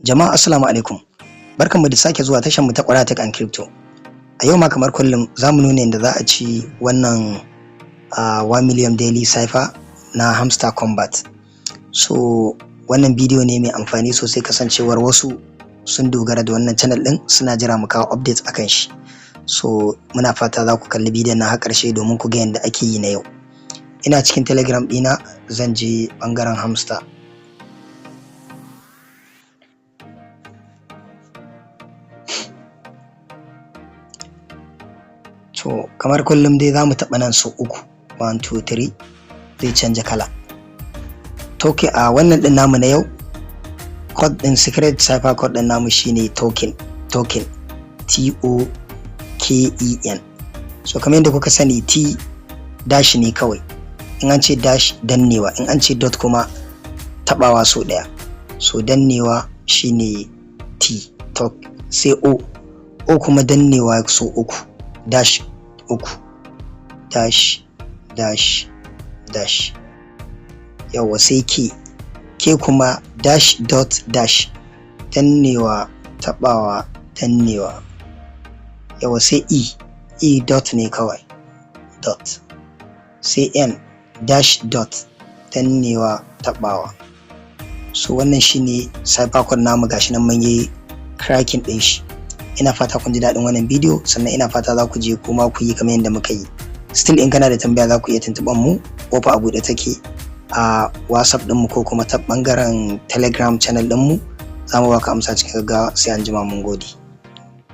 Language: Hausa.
Jama'a assalamu alaikum. Barkanmu da sake zuwa tashar mu ta Ƙwararre Tech and Crypto. A yau ma kamar kullum za mu nuna yadda za a ci wannan 1 million daily cipher na Hamster Combat. So wannan bidiyo ne mai amfani sosai kasancewar wasu sun dogara da wannan channel din suna jira mu kawo updates akan shi. So muna fata za ku kalli bidiyon na har ƙarshe domin ku ga yadda ake yi na yau. Ina cikin Telegram ɗina, zan je ɓangaren Hamster. To kamar kullum dai za mu taɓa nan sau uku, 1 2 3 zai canja kala. Token a wannan ɗin namu na yau, code ɗin secret cipher code ɗin namu shine token TOKEN. So kamar yadda kuka sani T dash ne kawai, in an ce dash dannewa, in an ce dot kuma taɓawa so ɗaya. So dannewa shine T, sai O kuma dannewa so uku, dash uku, dash dash dash. Yawa sai K kuma dash dot dash, dannewa taɓawa dannewa. Yawa sai E dot ne kawai, dot. Sai N dash dot, dannewa taɓawa. So wannan shine cipher code namu, gashi nan mun yi cracking ɗin shi. Ina fata kun ji daɗin wannan bidiyo, sannan ina fata za ku je kuma ku yi kamar yadda muka yi. Still in kana da tambaya za ku iya tuntuɓar mu, kofa a buɗe take a WhatsApp ɗinmu ko kuma ta ɓangaren Telegram channel ɗinmu. Za mu baka amsa cikin gaggawa. Sai anjima, mun gode.